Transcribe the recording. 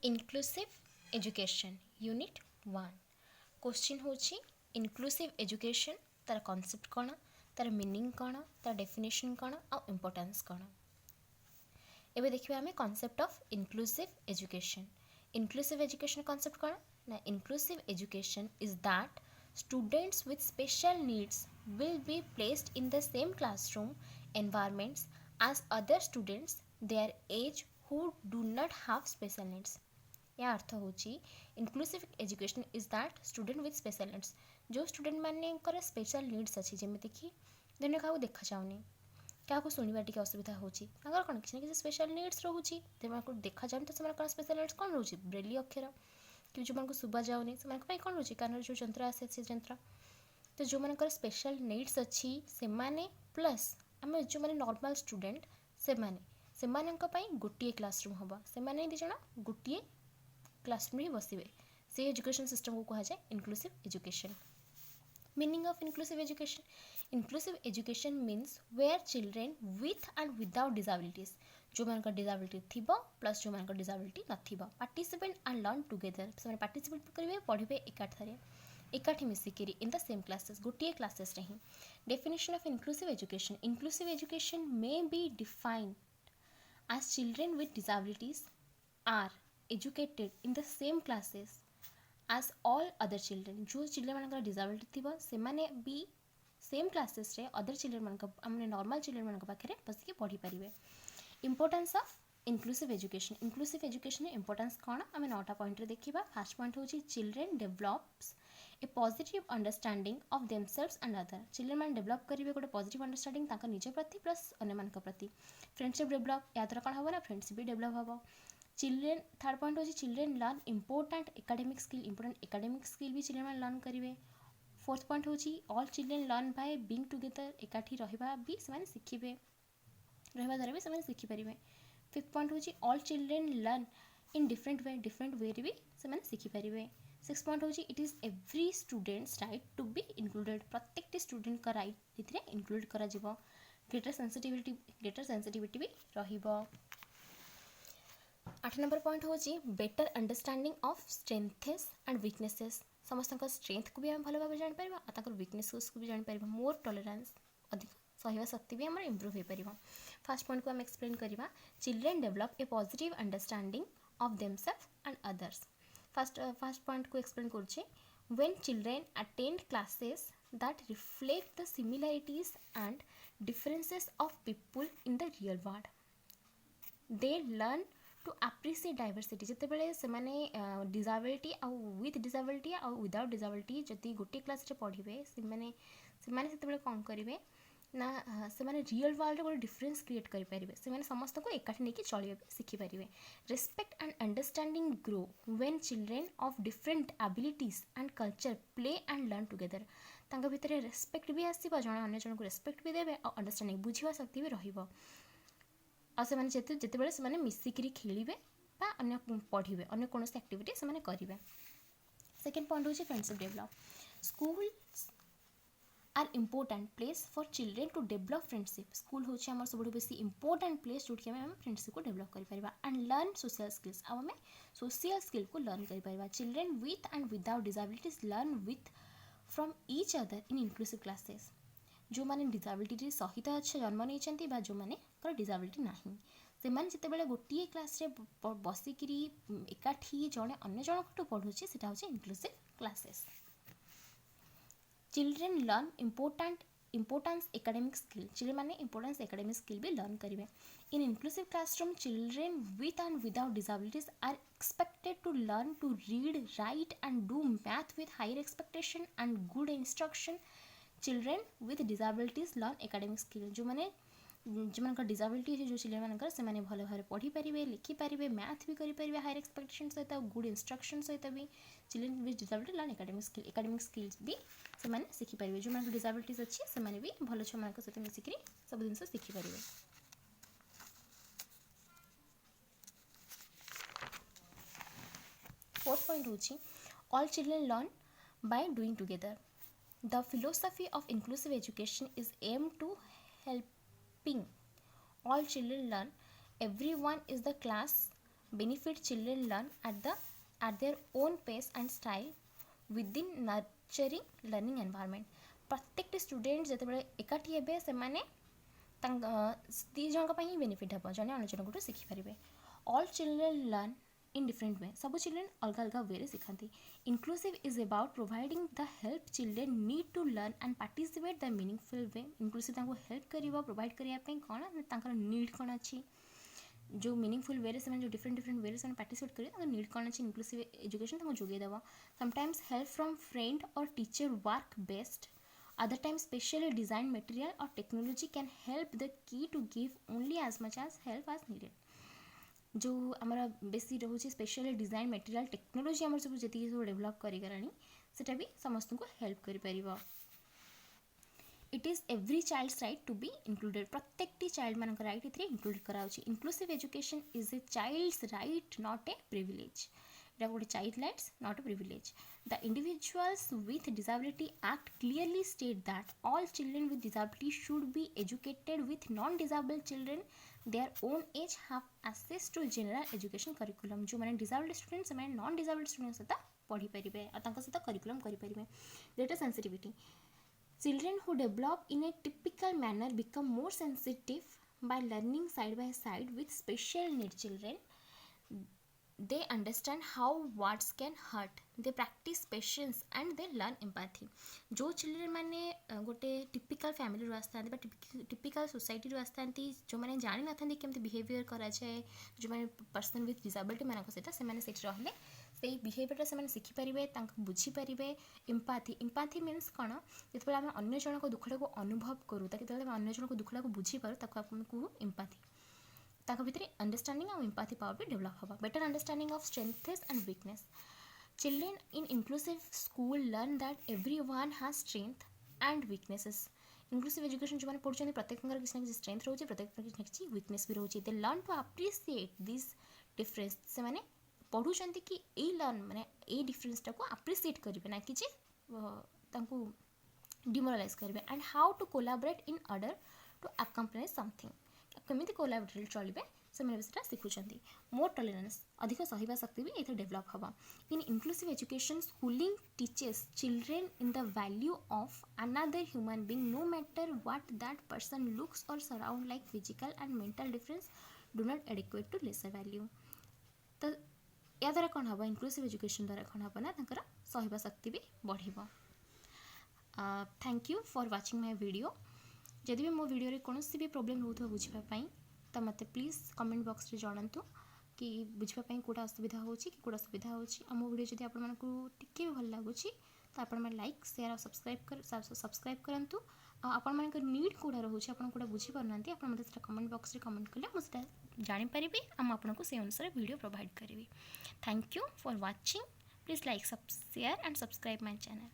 Inclusive education unit 1 question होची inclusive education तार concept कौन तार मीनिंग कौन तार डेफिनेशन कौन आ इम्पोर्टेंस कौन। एबे देखिबा हमें concept of inclusive education concept कौन ना inclusive education is that students with special needs will be placed in the same classroom environments as other students their age who do not have special needs। या अर्थ होची inclusive education is that student with special needs जो student मानकर special needs अच्छी जमीक धन्य क्या देखा जाऊनी क्या शुणा टी असुविधा होची कौन किसी ना किसी स्पेशल नीड्स रोचे देखा जाऊनी तो कौन स्पेशल नीड्स कौन रोचे ब्रेली अक्षर कि जो शुभा जाऊनी से कौन रोचे कारण जो जंत्र आसे से जंत्र तो जो मान स्पेशल नीड्स अच्छी से प्लस आम जो मैंने नॉर्मल स्टूडेंट से गोटे क्लासरूम हम से दिज गोटे क्लासरूम ही बसवे से एजुकेशन सिस्टम को कहा जाए inclusive education. Meaning of inclusive education means where children with and without disabilities जो मान डिसेबिलिटी थी प्लस जो मान डिसेबिलिटी नथिबा पार्टिसिपेट एंड लर्न टुगेदर से पार्टिसिपेट करेंगे पढ़े एकाठी मिसिकी इन द सेम क्लासेस गोटे क्लासेस रे ही। Definition of inclusive education may be defined as children with disabilities are educated in the same classes as all other children जो children मान डिसेबिलिटी थी से भी सेम क्लासेस रे अदर चिल्ड्रेन मान नॉर्मल चिल्ड्रेन मान पाखे बसिक पढ़ी पारे। Importance of inclusive education importance कौन आम 9टा पॉइंट देखा। फर्स्ट पॉइंट हूँ children develops A positive understanding of themselves and other children मैंने डेभलप करेंगे गोटे पॉजिटिव अंडरस्टैंडिंग निज प्रति प्लस अन्य प्रति। फ्रेंडशिप डेभलप या द्वारा कौन हम ना फ्रेंडशिप भी डेभलप हम। चिल्ड्रेन थर्ड पॉइंट हूँ children learn important academic skill भी चिल्ड्रेन मैंने लर्न करेंगे। फोर्थ पॉइंट हूँ all children learn by being together एकाठी रहा भी से शिखे रहा द्वारा भी से शिखिपारे। फिफ्थ पॉइंट हूँ all children learn in different way भी से शिखिपारे। सिक्स पॉइंट हूँ it is every students right to be included प्रत्येक स्टूडेंट का राइट ये इंक्लूड कर ग्रेटर सेंसिटिविटी भी रहिबो। 8 नंबर पॉइंट हूँ better understanding of strengths and weaknesses समस्त स्ट्रेंथ को भी आम भल भाव जापर वीकनेसेस को भी जापर मोर टॉलरेंस अधिक सहवा शक्ति भी आम इम्प्रूव हो पार। फर्स्ट पॉइंट को आम एक्सप्लेन करवा children develop a positive understanding of themselves and others. First point को एक्सप्लेन करुचे when children attend classes that reflect the similarities and differences of people in the real world they learn to appreciate diversity जितेबाला से disability आउ with disability आउ without disability जदि गोटे class पढ़े से कौन करेंगे ना से रियल वर्ल्ड गोटे डिफरेन्स क्रिएट करेंगे से समस्त को एकाठी नहीं चलिए शिखिपारे। Respect and understanding grow when children of different abilities and culture play and learn together भितर रेस्पेक्ट भी आसो जड़े अन्य जन को रेस्पेक्ट भी देवे और अंडरस्टैंडिंग बुझा शक्ति भी रहिबो जितेबाला से मिसिकी खेलिए अन्य पढ़े अन्य कौन एक्टिविटी से करेंगे। सेकेंड पॉइंट हूँ friendship develop school are important place for children to develop friendship school हूँ आम सब बेसी इंपोर्टेंट प्लेस जो कि आम फ्रेंडशिप को डेभलप कर एंड लर्न सोशल स्किल्स आम सोशल स्किल को लर्न कर। Children with and without disabilities learn with from each other in inclusive classes जो मैंने डिसेबिलिटी सहित अच्छे जन्म नहीं जो मैंने डिसेबिलिटी ना से जितेबाला गोटे क्लास बसिकी एकाठी जड़े अन्य जन पढ़ुचे से inclusive classes. Children learn importance academic skill children मैंने इम्पोर्टेंस एकेडमिक स्किल भी लर्न करेंगे। In inclusive classroom children with and without disabilities are expected to learn to read write and do math with higher expectation and good instruction. Children with disabilities learn academic skill जो मैंने जो disability जो children मानकर से भल भाव पढ़ी पारे लिखिपारे मैथ भी करेंगे हायर एक्सपेक्टेशन सहित गुड इंस्ट्रक्शन सहित भी children with disability learn academic skills भी से शिखिपारे जो मैं डिसेबिलिटीज अच्छी से भी भल छुआ मान सहित मिसिक सब जिन शिखिपारे। फोर्थ पॉइंट हूँ all children learn by doing together the philosophy of inclusive education is aim to helping all children learn everyone is the class benefit children learn at their own pace and style within nurturing learning environment. प्रत्येक student जितेबाला एकाठी हे से दी जन ही benefit हे जन अन्य जन को शिखिपारे. All children learn in different way. सब children अलग अलग वे सिखाती. Inclusive is about providing the help children need to learn and participate the meaningful way. Inclusive help कर प्रोवाइड करने कौन नीड कौन अच्छी जो मीनिंगफुल वे से जो डिफरेंट डिफरेंट वे से पार्टिसिपेट करेंगे नीड कौन अच्छी इंक्लूसिव एजुकेशन जोगेदेव. समटाइम्स हेल्प फ्रॉम फ्रेंड और teacher work best. Other time specially design material और technology can help the key to give only as much as help as needed. जो आमर बेसी रोचे स्पेशली डिजाइन मटेरियल टेक्नोलॉजी आम सब जी सब डेभलप करें सेटा भी समस्त को हेल्प कर. It is every child's right to be included. प्रत्येक चाइल्ड मान राइट ये इंक्लूड कराऊँगी. Inclusive education is a child's right not a privilege. इटा गोटे child rights not a privilege. The individuals with disability act clearly state that all children with disability should be educated with non disabled children their own age have access to general education curriculum. जो मैंने disabled student से non disabled student सहित पढ़ी पारे और सहित curriculum करेंगे. Greater sensitivity. Children who develop in a typical manner become more sensitive by learning side by side with special need children. They understand how words can hurt. They practice patience and they learn empathy. जो children मैंने गोटे typical family रू आसता typical society रू आसता जो मैंने जानी ना केमती बिहेवियर कराए जो मैंने पर्सन विथ डिसेबिलिटी मान सहित से रहिले से बिहेवियर से शिखिपारे बुझीपारे. एम्पाथी. एम्पाथी मीन्स कौन जो आम अन्य जन को दुखटा को अनुभव करूँ अन्य जन को दुखटा को बुझीपार कहूँ एम्पाथी. भितर अंडरस्टैंडिंग और एम्पाथी पावर भी डेवलप होगा. Better understanding of strengths and weakness. Children in inclusive school learn that everyone has strength and weaknesses. Inclusive education जो मैंने पढ़ुं प्रत्येक किसी ना किसी स्ट्रेंथ रोचे प्रत्येक किसी ना किसी वीकनेस भी रोचे. They learn to appreciate this difference. से मैंने पढ़ुं कि ये लर्न माने ये डिफरेंसटा को अप्रिशिएट करेंगे ना कि डिमोरालाइज करेंगे. And how to collaborate in order to accompany something. केमी कोलाबरेट चलिए से शिखुंट. मोर टॉलरेंस. अधिक सहिबा शक्ति भी ये डेभलप होगा. In inclusive education schooling teaches children in the value of another human being no matter what that person looks और surround like physical and mental difference do not adequate to lesser value. तो या द्वारा कौन हम inclusive education द्वारा कौन हम ना सहिबा शक्ति भी बढ़. Thank you for watching my video. जदि भी मो वीडियो कौन भी प्रोब्लेम हो बुझापी तो मत प्लीज कमेंट बॉक्स रे जानतु कि बुझापी कौटा असुविधा होची कि कौटा सुविधा होची. मो वीडियो जब आपको टिके भी भल लगुच तो आप लाइक शेयर और सब्सक्राइब करंतु. आपण मान नीड कौटा रोचे आप बुझीपार ना आप मतलब कमेंट बॉक्स रे कमेंट कले मुझे जानीपारि आपको से अनुसार वीडियो प्रोवाइड करी. Thank you for watching. Please like share and subscribe my channel.